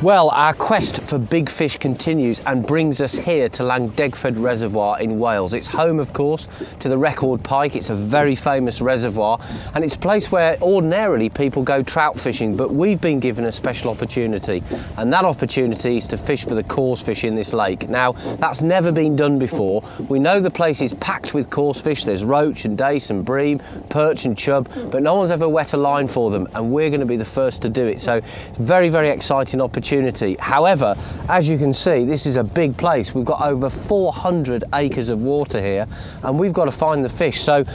Well, our quest for big fish continues and brings us here to Llandegford Reservoir in Wales. It's home, of course, to the record pike. It's a very famous reservoir and it's a place where ordinarily people go trout fishing, but we've been given a special opportunity, and that opportunity is to fish for the coarse fish in this lake. Now, that's never been done before. We know the place is packed with coarse fish. There's roach and dace and bream, perch and chub, but no one's ever wet a line for them, and we're going to be the first to do it. So it's a very, very exciting opportunity. However, as you can see, this is a big place. We've got over 400 acres of water here and we've got to find the fish. So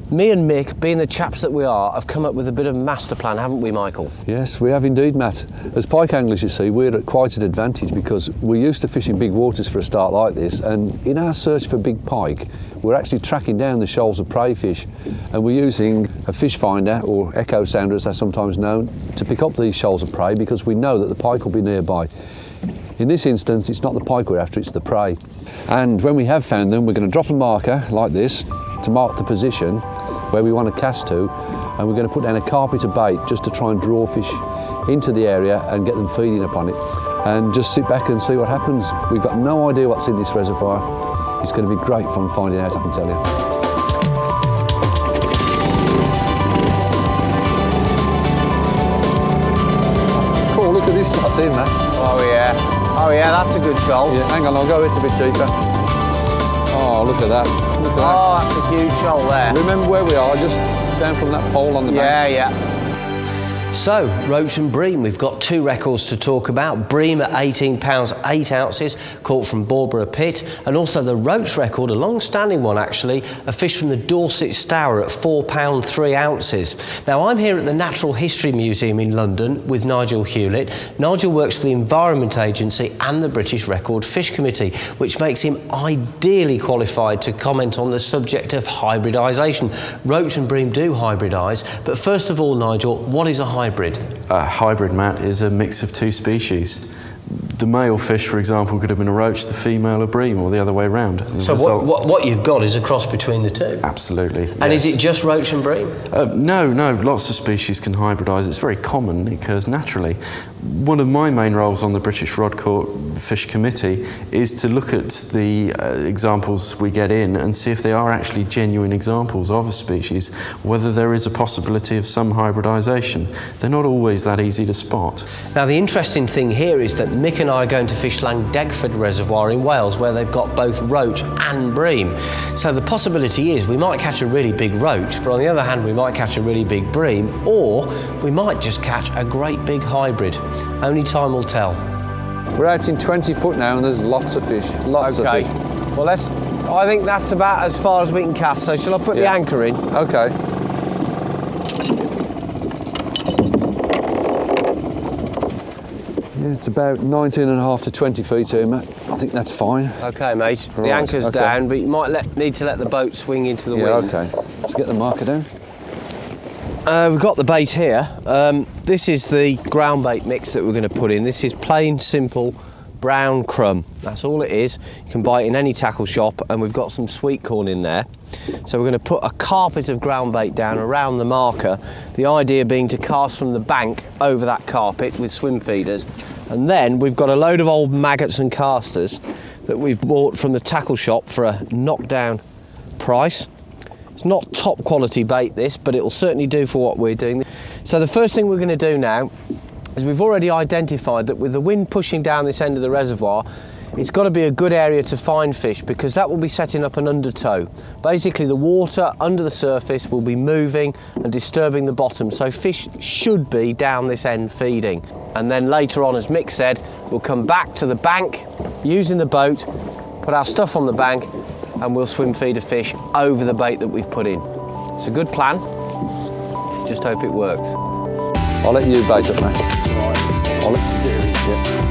me and Mick, being the chaps that we are, have come up with a bit of a master plan, haven't we, Michael? Yes, we have indeed, Matt. As pike anglers, you see, we're at quite an advantage because we're used to fishing big waters for a start like this, and in our search for big pike, we're actually tracking down the shoals of prey fish, and we're using a fish finder, or echo sounder as they're sometimes known, to pick up these shoals of prey because we know that the pike will be nearby. In this instance, it's not the pike we're after, it's the prey. And when we have found them, we're going to drop a marker like this to mark the position where we want to cast to, and we're going to put down a carpet of bait just to try and draw fish into the area and get them feeding upon it, and just sit back and see what happens. We've got no idea what's in this reservoir. It's going to be great fun finding out, I can tell you. Cool, look at this lot's in, Matt. Oh yeah, that's a good shoal. Yeah, hang on, I'll go a bit deeper. Oh, look at that. Look at that. Oh, that's a huge shoal there. Remember where we are, just down from that pole on the bank. Yeah. So, Roach and Bream, we've got two records to talk about. Bream at 18 pounds 8 ounces, caught from Barbara Pit, and also the Roach record, a long-standing one actually, a fish from the Dorset Stour at 4 pounds 3 ounces. Now, I'm here at the Natural History Museum in London with Nigel Hewlett. Nigel works for the Environment Agency and the British Record Fish Committee, which makes him ideally qualified to comment on the subject of hybridisation. Roach and Bream do hybridise, but first of all, Nigel, what is a hybrid? A hybrid, Matt, is a mix of two species. The male fish, for example, could have been a roach, the female a bream, or the other way around. So what you've got is a cross between the two? Absolutely. And yes. Is it just roach and bream? No, lots of species can hybridise. It's very common, it occurs naturally. One of my main roles on the British Rod Court Fish Committee is to look at the examples we get in and see if they are actually genuine examples of a species, whether there is a possibility of some hybridisation. They're not always that easy to spot. Now, the interesting thing here is that Mick and I are going to fish Llandegford Reservoir in Wales, where they've got both roach and bream. So the possibility is we might catch a really big roach, but on the other hand, we might catch a really big bream, or we might just catch a great big hybrid. Only time will tell. We're out in 20 foot now and there's lots of fish, lots of fish. Well, I think that's about as far as we can cast, so shall I put the anchor in? Okay. Yeah, it's about 19.5 to 20 feet here, Matt. I think that's fine. Okay, mate. The anchor's down, but you might need to let the boat swing into the wind. Yeah, okay. Let's get the marker down. We've got the bait here. This is the ground bait mix that we're going to put in. This is plain, simple brown crumb. That's all it is. You can buy it in any tackle shop, and we've got some sweet corn in there. So we're going to put a carpet of ground bait down around the marker, the idea being to cast from the bank over that carpet with swim feeders. And then we've got a load of old maggots and casters that we've bought from the tackle shop for a knockdown price. It's not top quality bait, this, but it will certainly do for what we're doing. So the first thing we're going to do now is we've already identified that with the wind pushing down this end of the reservoir, it's got to be a good area to find fish, because that will be setting up an undertow. Basically, the water under the surface will be moving and disturbing the bottom, so fish should be down this end feeding. And then later on, as Mick said, we'll come back to the bank using the boat, put our stuff on the bank, and we'll swim feed a fish over the bait that we've put in. It's a good plan. Let's just hope it works. I'll let you bait it, Matt. Right. I'll let you do it. Yeah.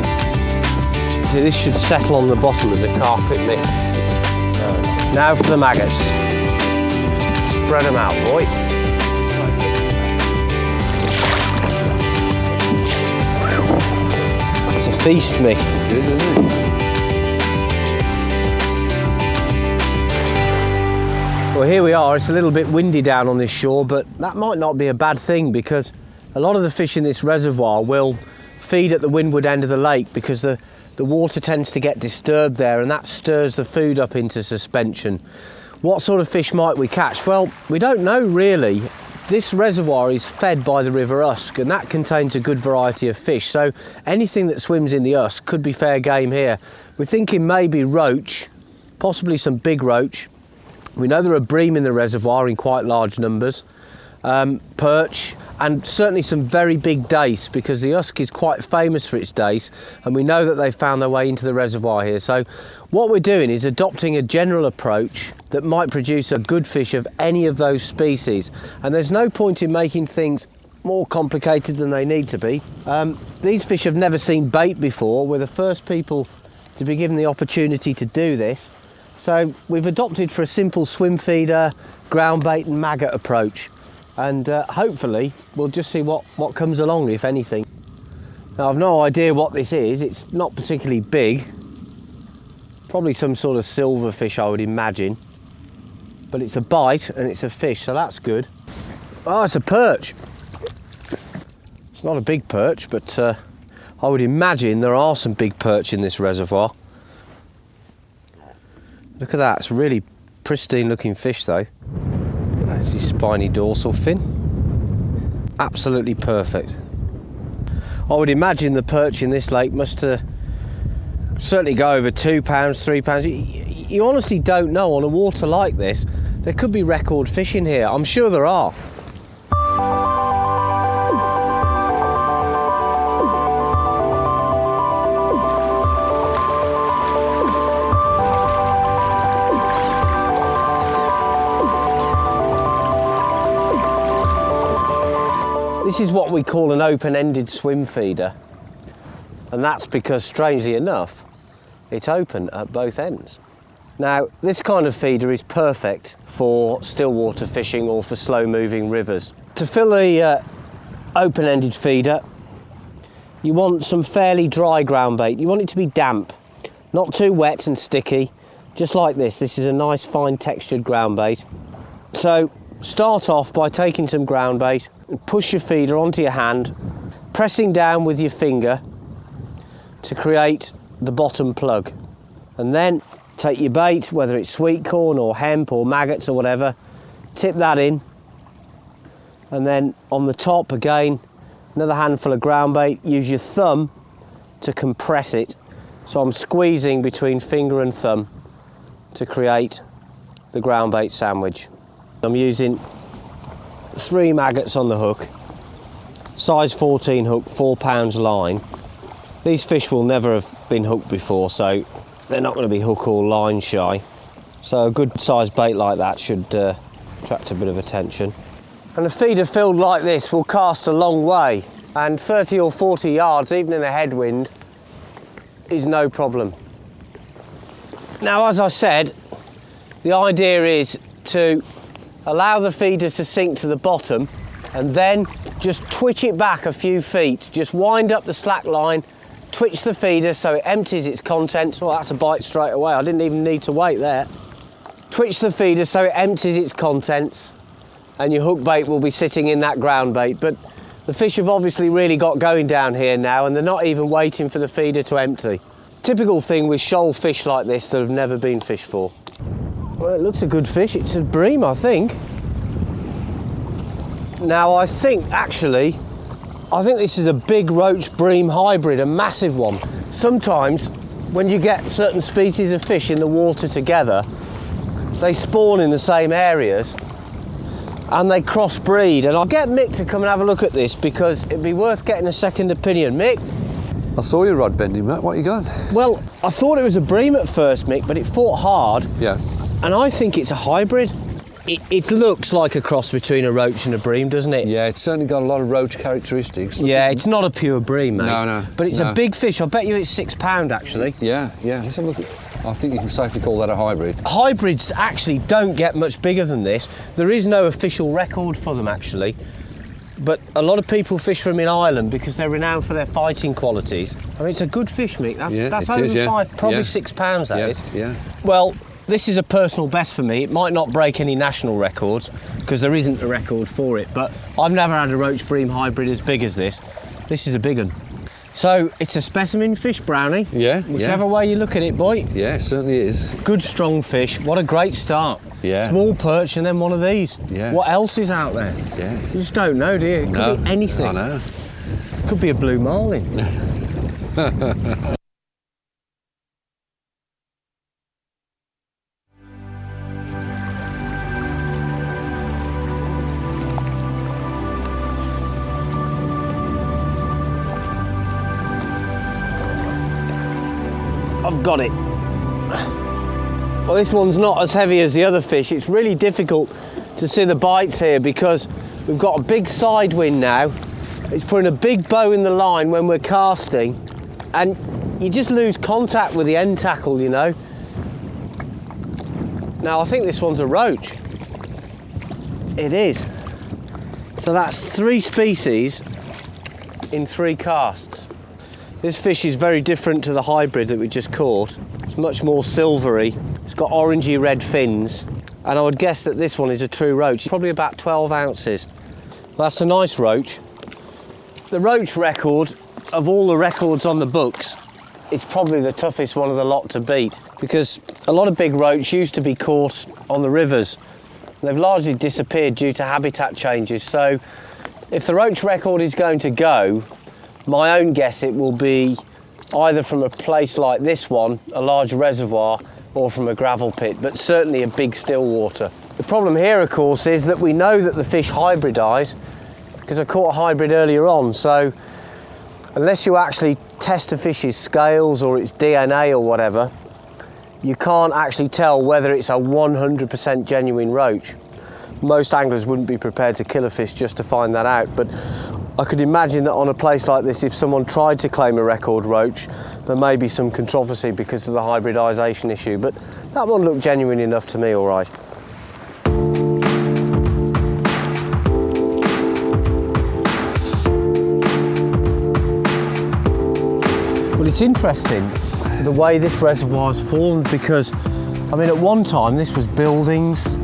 See, this should settle on the bottom of the carpet, Mick. Now for the maggots. Spread them out, boy. It's a feast, Mick. It is, isn't it? Well, here we are. It's a little bit windy down on this shore, but that might not be a bad thing, because a lot of the fish in this reservoir will feed at the windward end of the lake because the water tends to get disturbed there, and that stirs the food up into suspension. What sort of fish might we catch? Well, we don't know really. This reservoir is fed by the River Usk, and that contains a good variety of fish, so anything that swims in the Usk could be fair game here. We're thinking maybe roach, possibly some big roach. We know there are bream in the reservoir in quite large numbers, perch, and certainly some very big dace, because the Usk is quite famous for its dace, and we know that they've found their way into the reservoir here. So what we're doing is adopting a general approach that might produce a good fish of any of those species, and there's no point in making things more complicated than they need to be. These fish have never seen bait before. We're the first people to be given the opportunity to do this, so we've adopted for a simple swim feeder, ground bait and maggot approach. And hopefully we'll just see what comes along, if anything. Now, I've no idea what this is. It's not particularly big. Probably some sort of silver fish, I would imagine. But it's a bite and it's a fish, so that's good. Oh, it's a perch. It's not a big perch, but I would imagine there are some big perch in this reservoir. Look at that, it's a really pristine looking fish though. That's his spiny dorsal fin. Absolutely perfect. I would imagine the perch in this lake must certainly go over £2, £3. You honestly don't know on a water like this. There could be record fish in here. I'm sure there are. This is what we call an open-ended swim feeder, and that's because, strangely enough, it's open at both ends. Now, this kind of feeder is perfect for still water fishing or for slow-moving rivers. To fill the open-ended feeder, you want some fairly dry ground bait. You want it to be damp, not too wet and sticky, just like this. This is a nice, fine textured ground bait. So, start off by taking some ground bait and push your feeder onto your hand, pressing down with your finger to create the bottom plug. And then take your bait, whether it's sweet corn or hemp or maggots or whatever, tip that in, and then on the top again, another handful of ground bait. Use your thumb to compress it. So I'm squeezing between finger and thumb to create the ground bait sandwich. I'm using 3 maggots on the hook, size 14 hook, 4 pounds line. These fish will never have been hooked before, so they're not going to be hook or line shy. So a good sized bait like that should attract a bit of attention. And a feeder filled like this will cast a long way, and 30 or 40 yards, even in a headwind, is no problem. Now, as I said, the idea is to allow the feeder to sink to the bottom and then just twitch it back a few feet. Just wind up the slack line, twitch the feeder so it empties its contents. Oh, that's a bite straight away. I didn't even need to wait there. Twitch the feeder so it empties its contents, and your hook bait will be sitting in that ground bait. But the fish have obviously really got going down here now, and they're not even waiting for the feeder to empty. Typical thing with shoal fish like this that have never been fished for. Well, it looks a good fish. It's a bream, I think. Now, I think this is a big roach bream hybrid, a massive one. Sometimes, when you get certain species of fish in the water together, they spawn in the same areas and they crossbreed. And I'll get Mick to come and have a look at this because it'd be worth getting a second opinion. Mick? I saw your rod bending, Matt. What you got? Well, I thought it was a bream at first, Mick, but it fought hard. Yeah. And I think it's a hybrid. It looks like a cross between a roach and a bream, doesn't it? Yeah, it's certainly got a lot of roach characteristics. Yeah, it's not a pure bream, mate. No. But it's a big fish. I bet you it's £6, actually. Yeah. Let's have a look at. I think you can safely call that a hybrid. Hybrids actually don't get much bigger than this. There is no official record for them, actually. But a lot of people fish for them in Ireland because they're renowned for their fighting qualities. I mean, it's a good fish, Mick. That's over £5, probably £6, that is. Yeah. Well, this is a personal best for me. It might not break any national records because there isn't a record for it, but I've never had a roach bream hybrid as big as this. This is a big one. So it's a specimen fish, Brownie. Yeah, Whichever way you look at it, boy. Yeah, it certainly is. Good strong fish. What a great start. Yeah. Small perch and then one of these. Yeah. What else is out there? Yeah. You just don't know, do you? It could be anything. I know. Could be a blue marlin. I've got it. Well, this one's not as heavy as the other fish. It's really difficult to see the bites here because we've got a big side wind now. It's putting a big bow in the line when we're casting, and you just lose contact with the end tackle, you know. Now, I think this one's a roach. It is. So that's 3 species in 3 casts. This fish is very different to the hybrid that we just caught. It's much more silvery. It's got orangey red fins. And I would guess that this one is a true roach. Probably about 12 ounces. That's a nice roach. The roach record, of all the records on the books, it's probably the toughest one of the lot to beat, because a lot of big roach used to be caught on the rivers. They've largely disappeared due to habitat changes. So if the roach record is going to go, my own guess it will be either from a place like this one, a large reservoir, or from a gravel pit, but certainly a big still water. The problem here, of course, is that we know that the fish hybridise, because I caught a hybrid earlier on, so unless you actually test a fish's scales or its DNA or whatever, you can't actually tell whether it's a 100% genuine roach. Most anglers wouldn't be prepared to kill a fish just to find that out, but I could imagine that on a place like this, if someone tried to claim a record roach, there may be some controversy because of the hybridisation issue, but that one looked genuine enough to me, all right. Well, it's interesting the way this reservoir's formed, because, I mean, at one time this was buildings,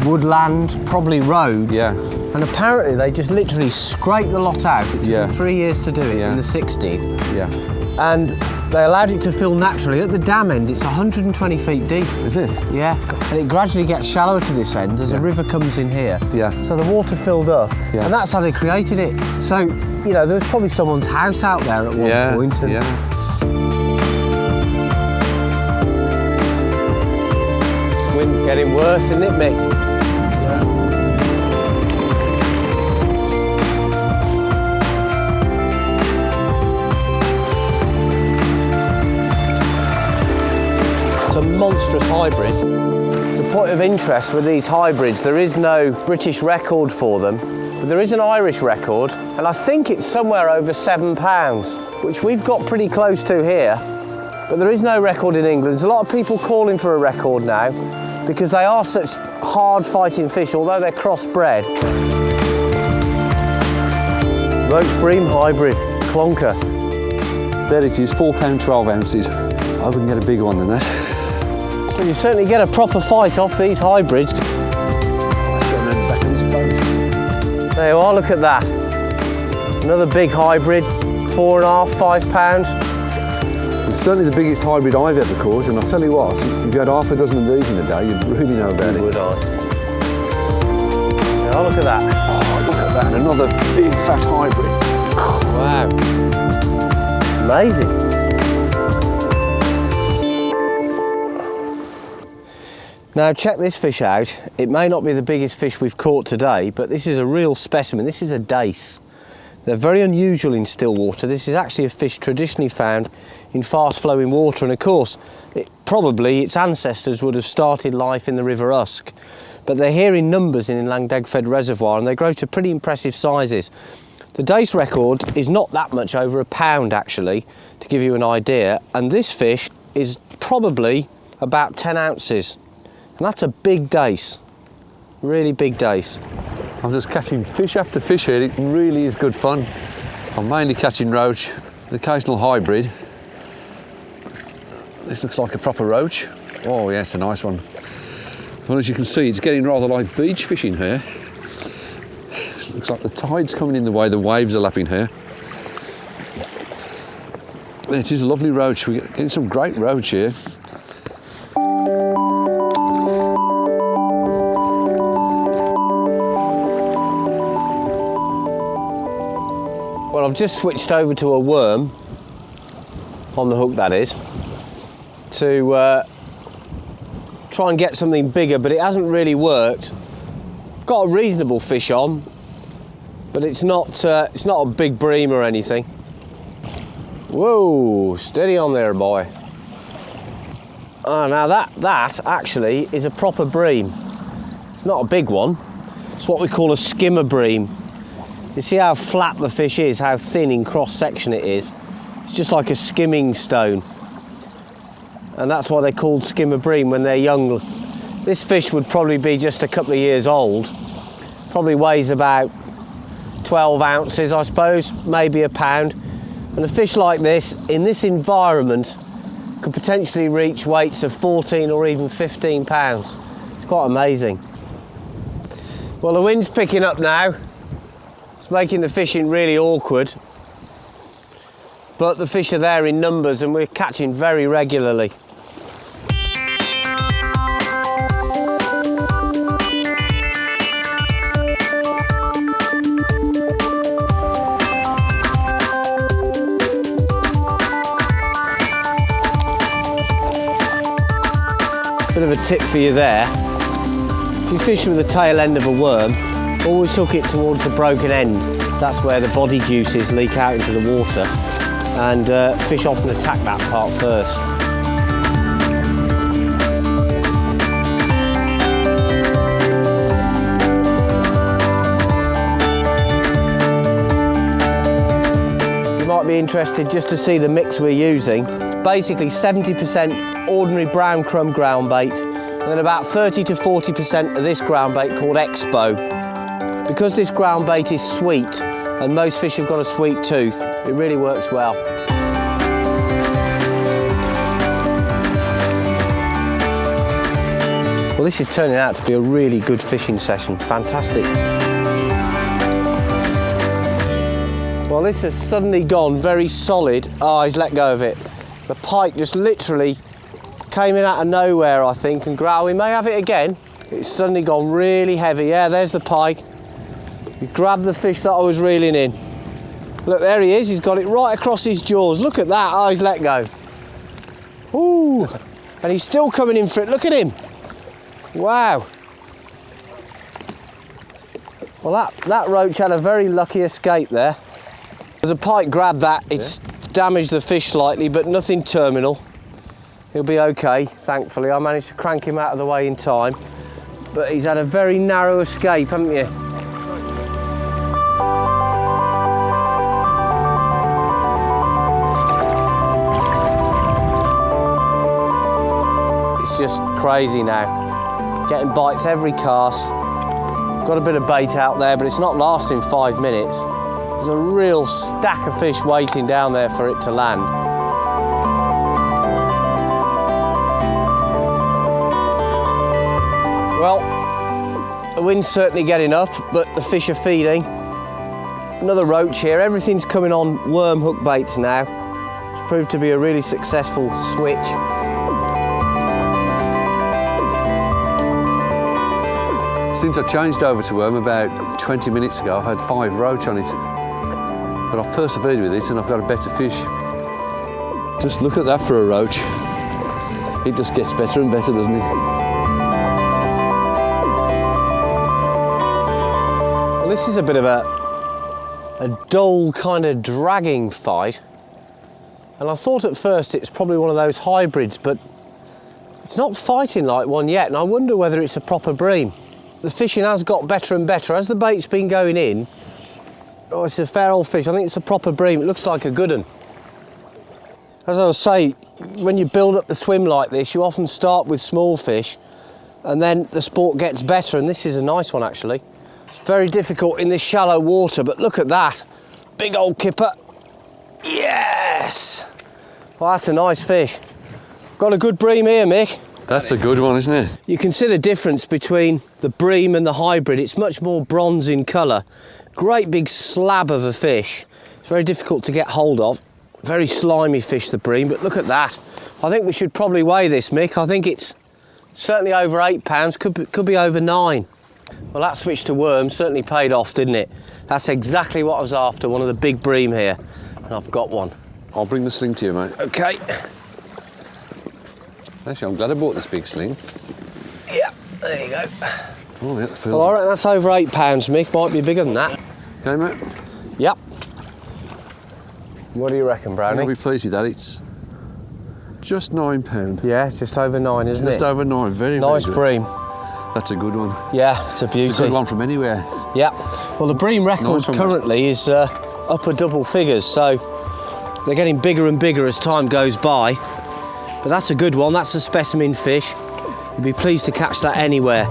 woodland, probably roads. Yeah. And apparently they just literally scraped the lot out. It took them 3 years to do it in the 60s. Yeah. And they allowed it to fill naturally. At the dam end, it's 120 feet deep. Is it? Yeah. And it gradually gets shallower to this end as a river comes in here. Yeah. So the water filled up. Yeah. And that's how they created it. So, you know, there was probably someone's house out there at one point. And wind's getting worse, isn't it, Mick? It's a monstrous hybrid. It's a point of interest with these hybrids. There is no British record for them, but there is an Irish record, and I think it's somewhere over £7, which we've got pretty close to here, but there is no record in England. There's a lot of people calling for a record now because they are such hard fighting fish, although they're crossbred. Roach Bream hybrid, clonker. There it is, £4, 12 ounces. I wouldn't get a bigger one than that. Well, you certainly get a proper fight off these hybrids. Let's go around the back of this boat. There you are, look at that. Another big hybrid, £4.5, £5. It's certainly the biggest hybrid I've ever caught, and I'll tell you what, if you had half a dozen of these in a day, you'd really know about it. Would I? Oh, look at that. Oh, look at that, another big fat hybrid. Wow. Amazing. Now check this fish out. It may not be the biggest fish we've caught today, but this is a real specimen. This is a dace. They're very unusual in still water. This is actually a fish traditionally found in fast flowing water, and of course probably its ancestors would have started life in the River Usk, but they're here in numbers in Llandegford Reservoir, and they grow to pretty impressive sizes. The dace record is not that much over £1 actually, to give you an idea, and this fish is probably about 10 ounces. And that's a big dace, really big dace. I'm just catching fish after fish here. It really is good fun. I'm mainly catching roach, the occasional hybrid. This looks like a proper roach. Oh yes, a nice one. Well, as you can see, it's getting rather like beach fishing here. It looks like the tide's coming in the way, the waves are lapping here. It is a lovely roach. We're getting some great roach here. Well, I've just switched over to a worm, on the hook that is, to try and get something bigger, but it hasn't really worked. I've got a reasonable fish on, but it's not a big bream or anything. Whoa, steady on there, boy. Oh, now that actually is a proper bream. It's not a big one. It's what we call a skimmer bream. You see how flat the fish is, how thin in cross section it is. It's just like a skimming stone. And that's why they're called skimmer bream when they're young. This fish would probably be just a couple of years old. Probably weighs about 12 ounces, I suppose, maybe a pound. And a fish like this, in this environment, could potentially reach weights of 14 or even 15 pounds. It's quite amazing. Well, the wind's picking up now. It's making the fishing really awkward. But the fish are there in numbers and we're catching very regularly. Bit of a tip for you there. If you fish with the tail end of a worm, always hook it towards the broken end. That's where the body juices leak out into the water, and fish often attack that part first. You might be interested just to see the mix we're using. Basically 70% ordinary brown crumb ground bait, and then about 30 to 40% of this ground bait called Expo. Because this ground bait is sweet, and most fish have got a sweet tooth, it really works well. Well, this is turning out to be a really good fishing session, fantastic. Well, this has suddenly gone very solid. Oh, he's let go of it. The pike just literally came in out of nowhere, I think, and we may have it again. It's suddenly gone really heavy. Yeah, there's the pike. He grabbed the fish that I was reeling in. Look, there he is. He's got it right across his jaws. Look at that. Oh, he's let go. Ooh, and he's still coming in for it. Look at him. Wow. Well, that roach had a very lucky escape there. As a pike grabbed that, it's damaged the fish slightly, but nothing terminal. He'll be okay, thankfully. I managed to crank him out of the way in time, but he's had a very narrow escape, haven't you? It's just crazy now. Getting bites every cast. Got a bit of bait out there, but it's not lasting 5 minutes. There's a real stack of fish waiting down there for it to land. Well, the wind's certainly getting up, but the fish are feeding. Another roach here. Everything's coming on worm hook baits now. It's proved to be a really successful switch. Since I changed over to worm about 20 minutes ago, I've had 5 roach on it. But I've persevered with it and I've got a better fish. Just look at that for a roach. It just gets better and better, doesn't it? Well, this is a bit of a dull kind of dragging fight. And I thought at first it's probably one of those hybrids, but it's not fighting like one yet, and I wonder whether it's a proper bream. The fishing has got better and better. As the bait's been going in, oh, it's a fair old fish. I think it's a proper bream. It looks like a good one. As I was saying, when you build up the swim like this, you often start with small fish, and then the sport gets better, and this is a nice one, actually. It's very difficult in this shallow water, but look at that. Big old kipper. Yes! Well, that's a nice fish. Got a good bream here, Mick. That's a good one, isn't it? You can see the difference between the bream and the hybrid. It's much more bronze in colour. Great big slab of a fish. It's very difficult to get hold of. Very slimy fish, the bream, but look at that. I think we should probably weigh this, Mick. I think it's certainly over £8, could be over 9. Well, that switch to worm certainly paid off, didn't it? That's exactly what I was after, one of the big bream here. And I've got one. I'll bring the sling to you, mate. Okay. Actually, I'm glad I bought this big sling. Yeah, there you go. Oh, yeah, feels Well, I reckon that's over £8, Mick. Might be bigger than that. Okay, mate. Yep. What do you reckon, Brownie? I'll be pleased with that. It's just £9. Yeah, just over 9, isn't it? Just over 9. Very, Nice very good. bream. That's a good one. Yeah, it's a beauty. It's a good one from anywhere. Yeah. Well, the bream record Nice one, currently is upper double figures, so they're getting bigger and bigger as time goes by. But that's a good one. That's a specimen fish. You'd be pleased to catch that anywhere.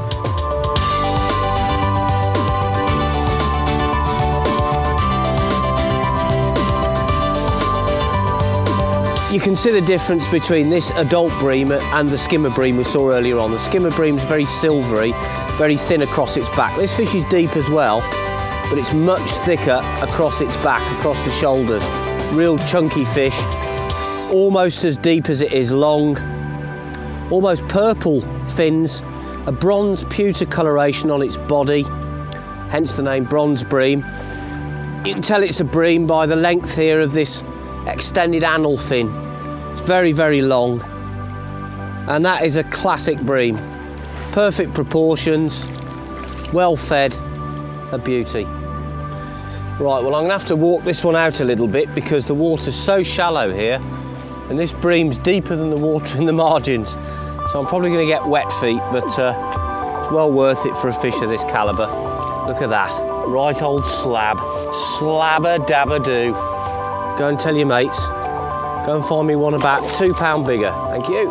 You can see the difference between this adult bream and the skimmer bream we saw earlier on. The skimmer bream's very silvery, very thin across its back. This fish is deep as well, but it's much thicker across its back, across the shoulders. Real chunky fish, almost as deep as it is long. Almost purple fins, a bronze pewter coloration on its body, hence the name bronze bream. You can tell it's a bream by the length here of this extended anal fin. It's very, very long, and that is a classic bream. Perfect proportions, well fed, a beauty. Right, well, I'm gonna have to walk this one out a little bit because the water's so shallow here, and this bream's deeper than the water in the margins, so I'm probably gonna get wet feet, but it's well worth it for a fish of this calibre. Look at that, right old slab, slabber-dabber-doo. Go and tell your mates. Go and find me one about £2 bigger. Thank you.